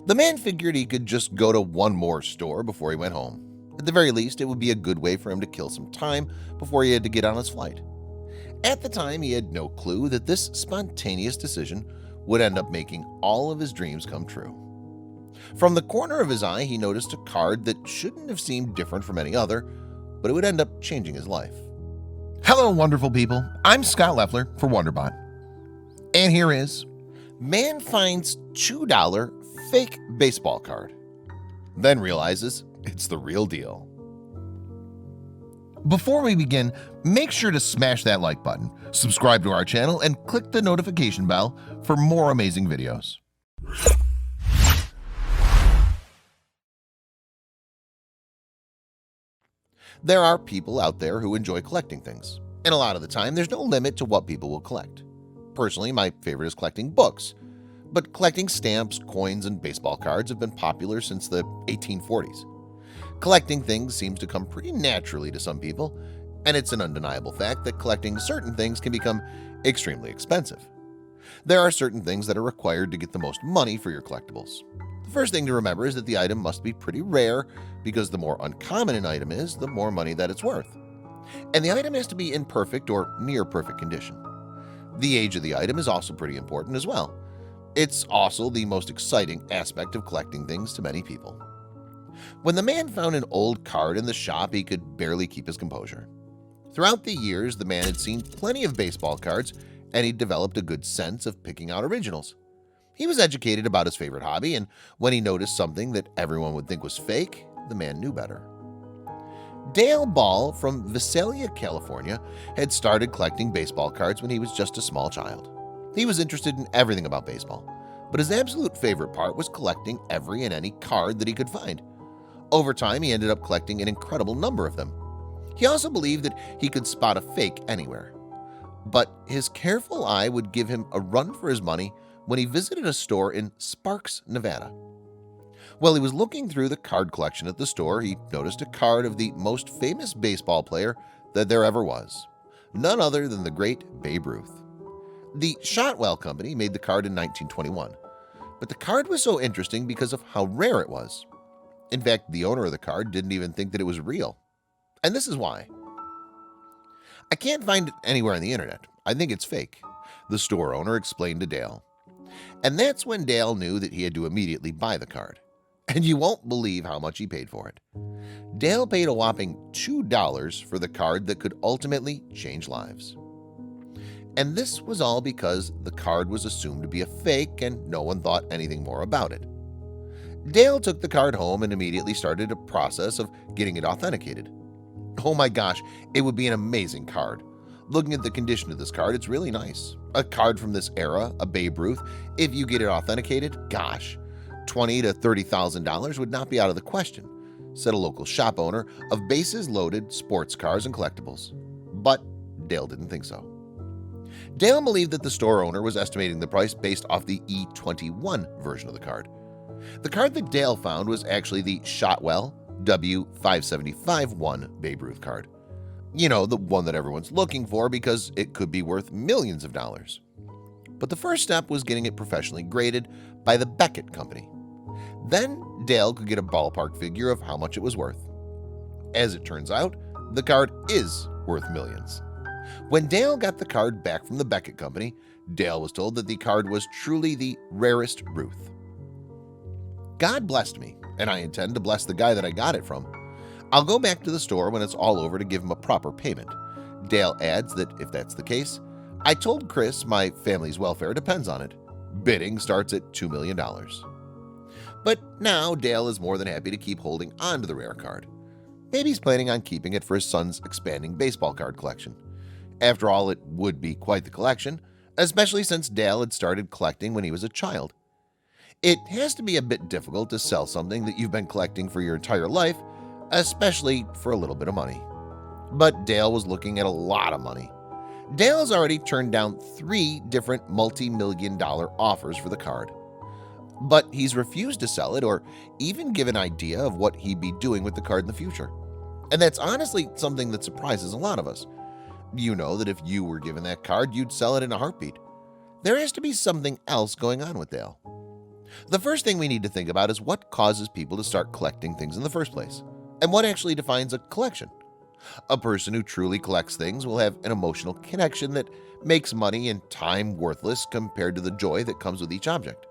The man figured he could just go to one more store before he went home. At the very least, it would be a good way for him to kill some time before he had to get on his flight. At the time, he had no clue that this spontaneous decision would end up making all of his dreams come true. From the corner of his eye, he noticed a card that shouldn't have seemed different from any other, but it would end up changing his life. Hello, wonderful people. I'm Scott Leffler for WonderBot. And here is Man Finds $2 Fake Baseball Card, then realizes it's the real deal. Before we begin, make sure to smash that like button, subscribe to our channel, and click the notification bell for more amazing videos. There are people out there who enjoy collecting things, and a lot of the time there's no limit to what people will collect. Personally, my favorite is collecting books, but collecting stamps, coins, and baseball cards have been popular since the 1840s. Collecting things seems to come pretty naturally to some people, and it's an undeniable fact that collecting certain things can become extremely expensive. There are certain things that are required to get the most money for your collectibles. The first thing to remember is that the item must be pretty rare, because the more uncommon an item is, the more money that it's worth. And the item has to be in perfect or near perfect condition. The age of the item is also pretty important as well. It's also the most exciting aspect of collecting things to many people. When the man found an old card in the shop, he could barely keep his composure. Throughout the years, the man had seen plenty of baseball cards, and he developed a good sense of picking out originals. He was educated about his favorite hobby, and when he noticed something that everyone would think was fake, the man knew better. Dale Ball from Visalia, California, had started collecting baseball cards when he was just a small child. He was interested in everything about baseball, but his absolute favorite part was collecting every and any card that he could find. Over time, he ended up collecting an incredible number of them. He also believed that he could spot a fake anywhere. But his careful eye would give him a run for his money when he visited a store in Sparks, Nevada. While he was looking through the card collection at the store, he noticed a card of the most famous baseball player that there ever was, none other than the great Babe Ruth. The Shotwell Company made the card in 1921, but the card was so interesting because of how rare it was. In fact, the owner of the card didn't even think that it was real. And this is why. I can't find it anywhere on the internet. I think it's fake, the store owner explained to Dale. And that's when Dale knew that he had to immediately buy the card. And you won't believe how much he paid for it. Dale paid a whopping $2 for the card that could ultimately change lives. And this was all because the card was assumed to be a fake and no one thought anything more about it. Dale took the card home and immediately started a process of getting it authenticated. Oh my gosh, it would be an amazing card. Looking at the condition of this card, it's really nice. A card from this era, a Babe Ruth, if you get it authenticated, gosh, $20,000 to $30,000 would not be out of the question, said a local shop owner of bases-loaded sports cars and collectibles. But Dale didn't think so. Dale believed that the store owner was estimating the price based off the E21 version of the card. The card that Dale found was actually the Shotwell W575-1 Babe Ruth card. You know, the one that everyone's looking for because it could be worth millions of dollars. But the first step was getting it professionally graded by the Beckett Company. Then Dale could get a ballpark figure of how much it was worth. As it turns out, the card is worth millions. When Dale got the card back from the Beckett Company, Dale was told that the card was truly the rarest Ruth. God blessed me, and I intend to bless the guy that I got it from. I'll go back to the store when it's all over to give him a proper payment. Dale adds that if that's the case, I told Chris my family's welfare depends on it. Bidding starts at $2 million. But now Dale is more than happy to keep holding on to the rare card. Maybe he's planning on keeping it for his son's expanding baseball card collection. After all, it would be quite the collection, especially since Dale had started collecting when he was a child. It has to be a bit difficult to sell something that you've been collecting for your entire life, especially for a little bit of money. But Dale was looking at a lot of money. Dale has already turned down 3 different multi-million-dollar offers for the card. But he's refused to sell it or even give an idea of what he'd be doing with the card in the future. And that's honestly something that surprises a lot of us. You know that if you were given that card, you'd sell it in a heartbeat. There has to be something else going on with Dale. The first thing we need to think about is what causes people to start collecting things in the first place, and what actually defines a collection. A person who truly collects things will have an emotional connection that makes money and time worthless compared to the joy that comes with each object.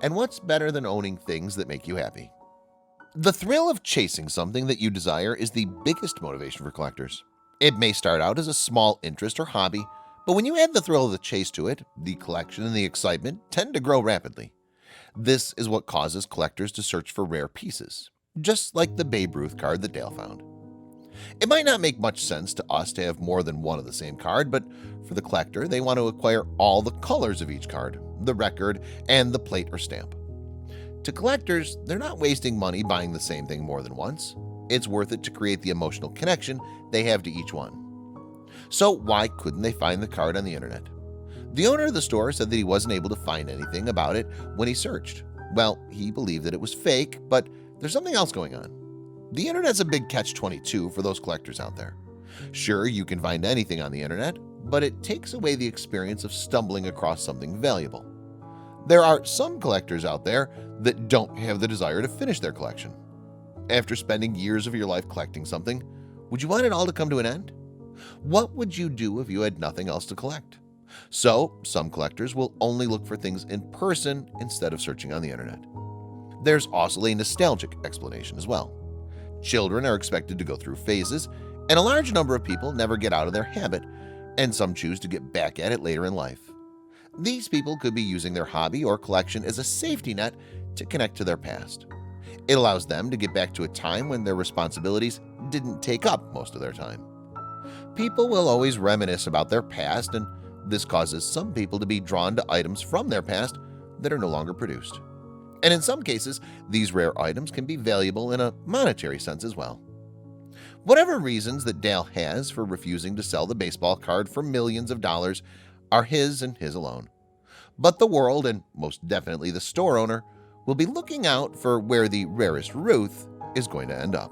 And what's better than owning things that make you happy? The thrill of chasing something that you desire is the biggest motivation for collectors. It may start out as a small interest or hobby, but when you add the thrill of the chase to it, the collection and the excitement tend to grow rapidly. This is what causes collectors to search for rare pieces, just like the Babe Ruth card that Dale found. It might not make much sense to us to have more than one of the same card, but for the collector, they want to acquire all the colors of each card, the record, and the plate or stamp. To collectors, they're not wasting money buying the same thing more than once. It's worth it to create the emotional connection they have to each one. So why couldn't they find the card on the internet? The owner of the store said that he wasn't able to find anything about it when he searched. Well, he believed that it was fake, but there's something else going on. The internet's a big catch-22 for those collectors out there. Sure, you can find anything on the internet, but it takes away the experience of stumbling across something valuable. There are some collectors out there that don't have the desire to finish their collection. After spending years of your life collecting something, would you want it all to come to an end? What would you do if you had nothing else to collect? So, some collectors will only look for things in person instead of searching on the internet. There's also a nostalgic explanation as well. Children are expected to go through phases, and a large number of people never get out of their habit, and some choose to get back at it later in life. These people could be using their hobby or collection as a safety net to connect to their past. It allows them to get back to a time when their responsibilities didn't take up most of their time. People will always reminisce about their past, and this causes some people to be drawn to items from their past that are no longer produced. And in some cases, these rare items can be valuable in a monetary sense as well. Whatever reasons that Dale has for refusing to sell the baseball card for millions of dollars are his and his alone. But the world, and most definitely the store owner, will be looking out for where the rarest Ruth is going to end up.